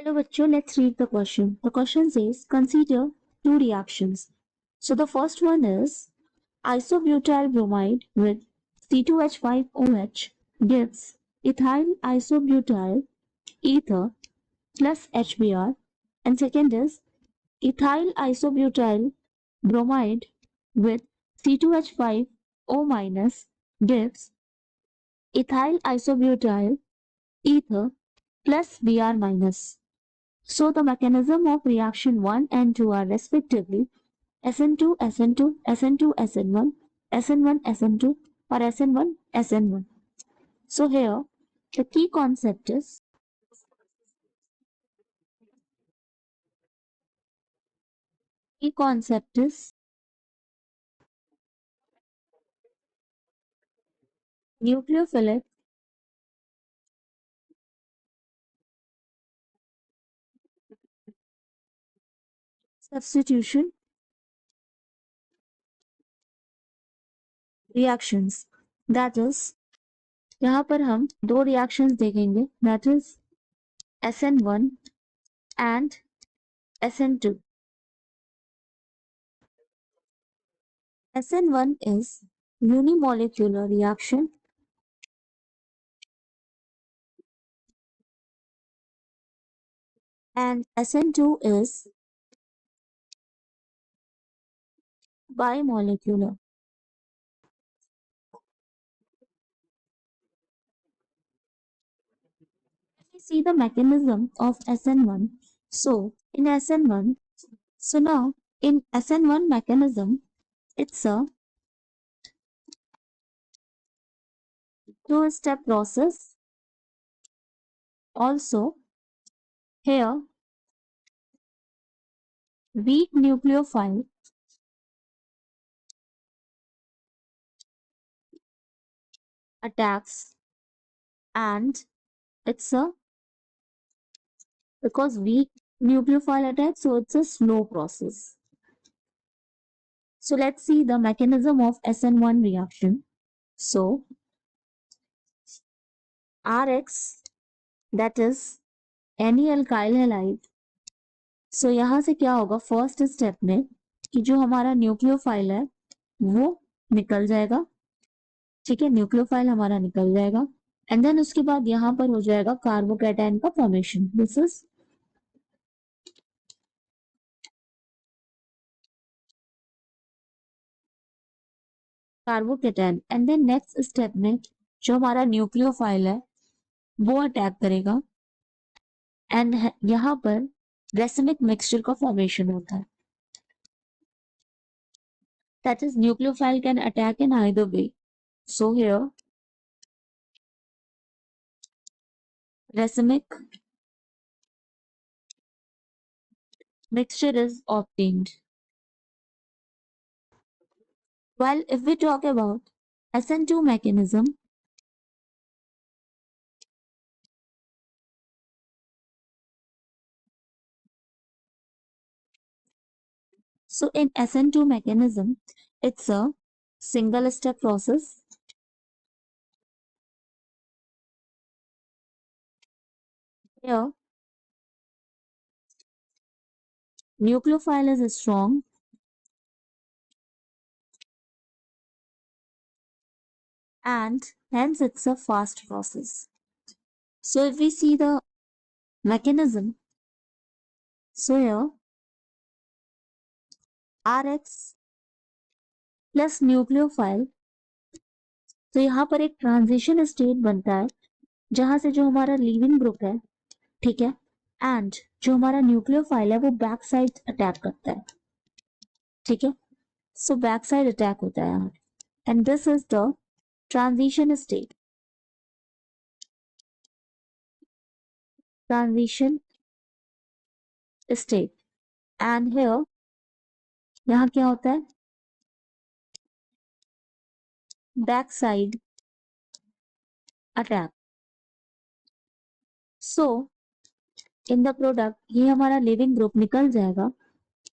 Hello, bachcho. Let's read the question. The question says, consider two reactions. So the first one is isobutyl bromide with C2H5OH gives ethyl isobutyl ether plus HBr. And second is ethyl isobutyl bromide with C2H5O minus gives ethyl isobutyl ether plus Br minus. So the mechanism of reaction 1 and 2 are respectively SN2, SN2, SN2, SN1, SN1, SN2 or SN1, SN1. So here the key concept is nucleophilic substitution reactions. That is, यहाँ पर हम दो reactions देखेंगे. That is SN1 and SN2. SN1 is unimolecular reaction and SN2 is bimolecular. We see the mechanism of SN1. So in SN1, so now in SN1 mechanism, it's a two-step process. Also, here weak nucleophile attacks and it's a because weak nucleophile attacks, so it's a slow process. So let's see the mechanism of SN1 reaction. So Rx, that is any alkyl halide. So यहाँ से क्या होगा first step में कि जो हमारा nucleophile है वो निकल जाएगा. ठीक है, न्यूक्लियोफाइल हमारा निकल जाएगा एंड देन उसके बाद यहाँ पर हो जाएगा कार्बोकैटायन का formation. This is carbocation and then next step में जो हमारा न्यूक्लियोफाइल है वो अटैक करेगा एंड यहाँ पर रेसिमिक मिक्सचर का फॉर्मेशन होता है. That is, nucleophile can attack in either way. So here racemic mixture is obtained. While if we talk about SN2 mechanism, so in SN2 mechanism, it's a single step process. Here, nucleophile is strong and hence it's a fast process. So if we see the mechanism, so here Rx plus nucleophile, तो यहाँ पर एक transition state बनता है जहां से जो हमारा लीविंग ग्रुप है, ठीक है, एंड जो हमारा न्यूक्लियोफाइल है वो बैक साइड अटैक करता है. ठीक है, सो बैक साइड अटैक होता है यहाँ and this is the transition state. Transition state and here यहाँ क्या होता है back side attack. So in the product ये हमारा लिविंग ग्रुप निकल जाएगा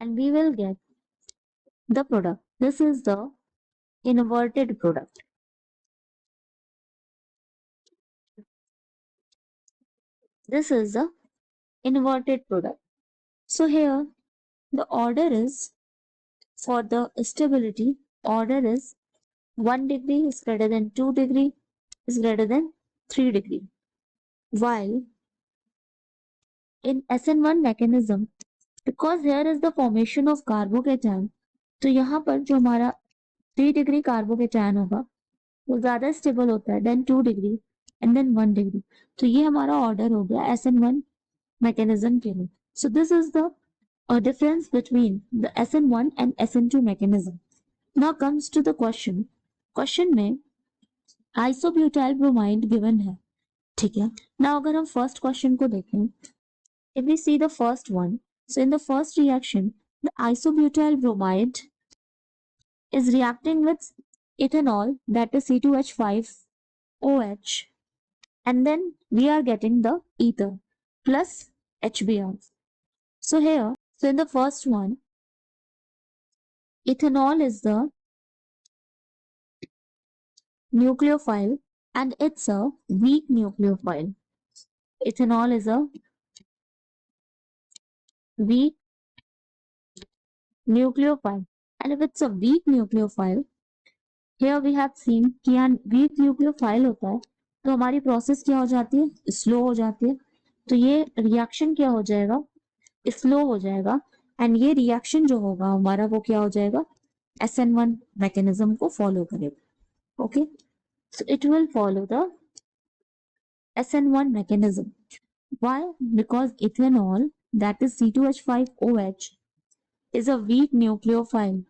and we will get the product. This is the inverted product. This is the inverted product. So here the order is, for the stability, order is 1 degree is greater than 2 degree is greater than 3 degree. While in SN1 mechanism, because here is the formation of carbocation, तो यहाँ पर जो हमारा 3 degree carbocation होगा वो ज्यादा stable होता है than 2 degree and then 1 degree. तो ये हमारा ऑर्डर हो गया SN1 mechanism के लिए. So this is the difference between the SN1 and SN2 mechanism. Now comes to the question. Question में isobutyl bromide given है, ठीक है. Now अगर हम first question को देखें, if we see the first one, so in the first reaction, the isobutyl bromide is reacting with ethanol, that is C2H5OH, and then we are getting the ether plus HBr. So here, so in the first one, ethanol is the nucleophile and it's a weak nucleophile. Ethanol is a weak nucleophile, and if it's a weak nucleophile, here we have seen कि यहाँ weak nucleophile होता है तो हमारी process क्या हो जाती है, स्लो हो जाती है. तो ये रिएक्शन क्या हो जाएगा, स्लो हो जाएगा. एंड ये रिएक्शन जो होगा हमारा वो क्या हो जाएगा, SN1 मैकेनिज्म को फॉलो करेगा. Okay, so it will follow the SN1 mechanism. Why? Because ethanol, that is C2H5OH, is a weak nucleophile.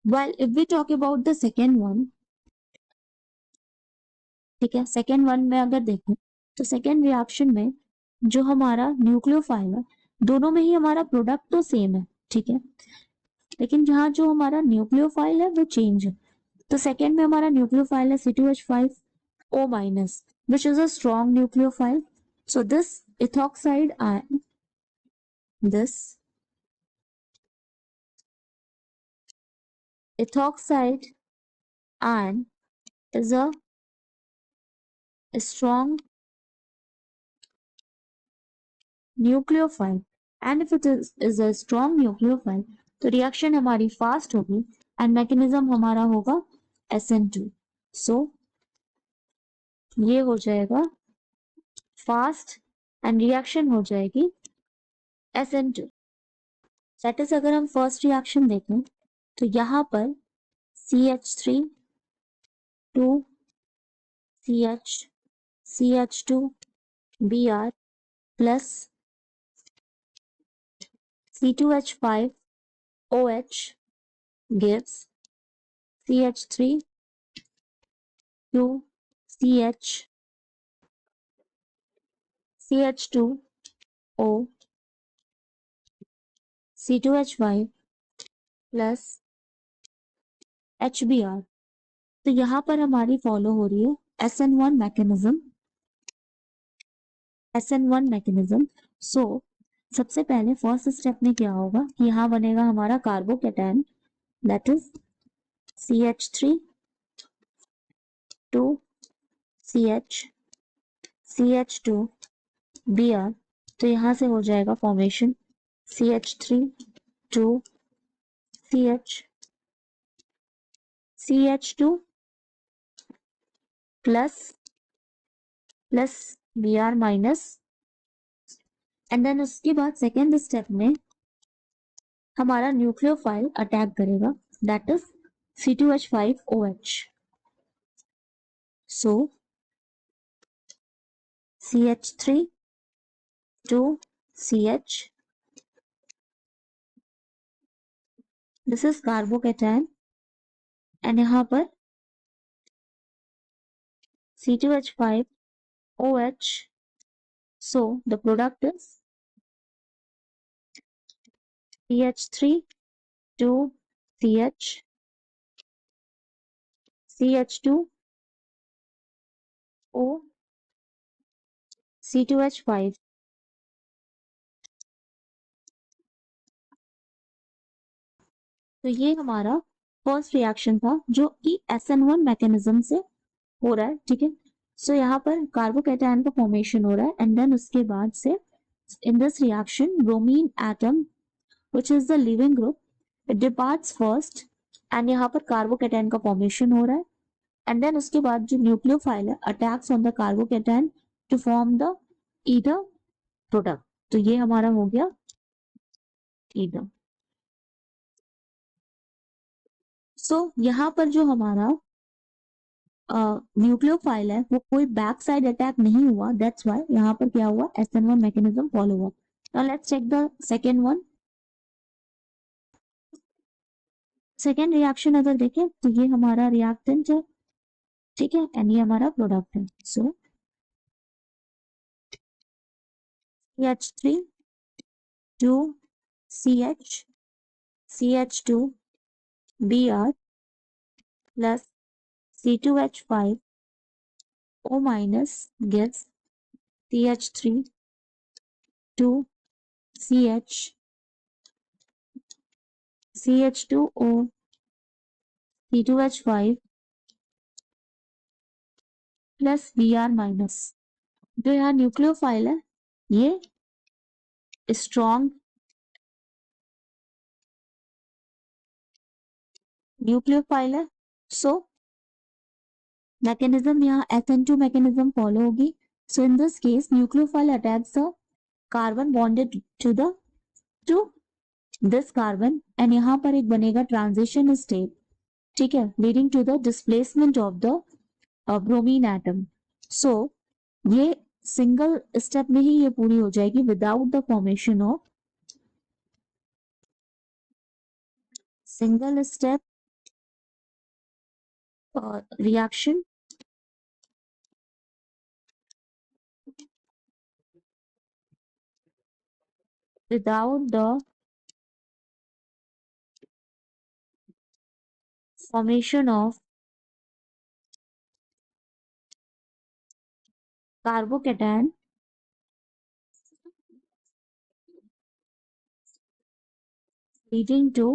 While if we talk about the second one, ठीक है, सेकेंड वन में अगर देखें तो second reaction में जो हमारा न्यूक्लियोफाइल है, दोनों में ही हमारा प्रोडक्ट तो सेम है, ठीक है, लेकिन जहाँ जो हमारा न्यूक्लियोफाइल है वो चेंज है. तो सेकेंड में हमारा न्यूक्लियोफाइल है C2H5O minus, which is a strong nucleophile. So this ethoxide ion, this ethoxide ion is a strong nucleophile, and if it is a strong nucleophile तो रिएक्शन हमारी फास्ट होगी एंड मैकेनिज्म हमारा होगा SN2. सो ये हो जाएगा fast and reaction हो जाएगी SN2. दैट इज अगर हम फर्स्ट रिएक्शन देखें तो यहाँ पर CH3 2 CH CH2 Br plus C2H5OH gives CH3 2 CH CH2O C2H5 plus HBr. तो यहाँ पर हमारी फॉलो हो रही है SN1 मैकेनिज्म. SN1 mechanism. सो सबसे पहले फर्स्ट स्टेप में क्या होगा कि यहाँ बनेगा हमारा carbocation, that is CH3 2 CH CH2 Br. तो यहाँ से हो जाएगा formation CH3 2 CH CH2 plus Br minus, and then उसके बाद सेकेंड स्टेप में हमारा न्यूक्लियोफाइल अटैक करेगा, that is C2H5OH. So CH3 2 CH, this is carbocation, and यहाँ पर C2H5OH. So the product is CH3 2 CH CH2O C2H5. तो ये हमारा फर्स्ट रिएक्शन था जो कि SN1 मैकेनिज्म से हो रहा है, ठीक है. सो यहाँ पर कार्बोकैटायन का फॉर्मेशन हो रहा है एंड देन उसके बाद से in this reaction bromine atom which is the living group it departs first and यहाँ पर कार्बोकैटायन का फॉर्मेशन हो रहा है एंड देन उसके बाद जो न्यूक्लियोफाइल है attacks on the carbocation to form the ether product. तो ये हमारा हो गया ईथर। सो यहाँ पर जो हमारा न्यूक्लियोफाइल है वो कोई बैक साइड अटैक नहीं हुआ, दैट्स व्हाई यहाँ पर क्या हुआ, SN1 मैकेनिज्म फॉलो हुआ। Now let's check the second one. Second reaction अगर देखें तो ये हमारा रिएक्टेंट है, ठीक है, एंड ये हमारा प्रोडक्ट है। सो CH3 2 CH CH2 Br plus C2H5 O minus gives CH3 2 CH CH2O C2H5 plus Br minus. जो यहाँ न्यूक्लियोफाइल है ये स्ट्रॉन्ग न्यूक्लियोफाइल है। सो मैकेनिज्म यहाँ SN2 मैकेनिज्म फॉलो होगी। So in this case nucleophile attacks the carbon bonded to this carbon and यहाँ पर एक बनेगा ट्रांजिशन स्टेट, ठीक है, leading to the displacement of the bromine atom. So ये सिंगल स्टेप में ही ये पूरी हो जाएगी without the formation of single step reaction without the formation of carbocation leading to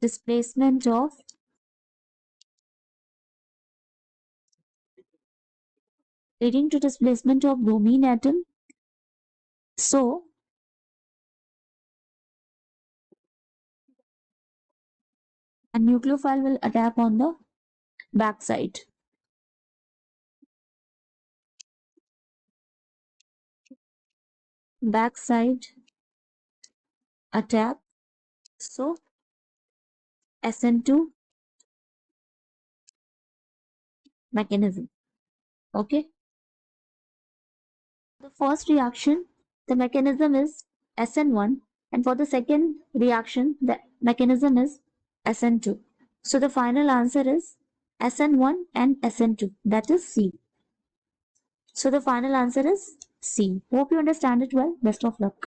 displacement of bromine atom. So a nucleophile will attack on the backside. Backside attack. So SN2 mechanism. Okay. The first reaction, the mechanism is SN1, and for the second reaction, the mechanism is SN2. So the final answer is SN1 and SN2, that is C. So the final answer is C. Hope you understand it well. Best of luck.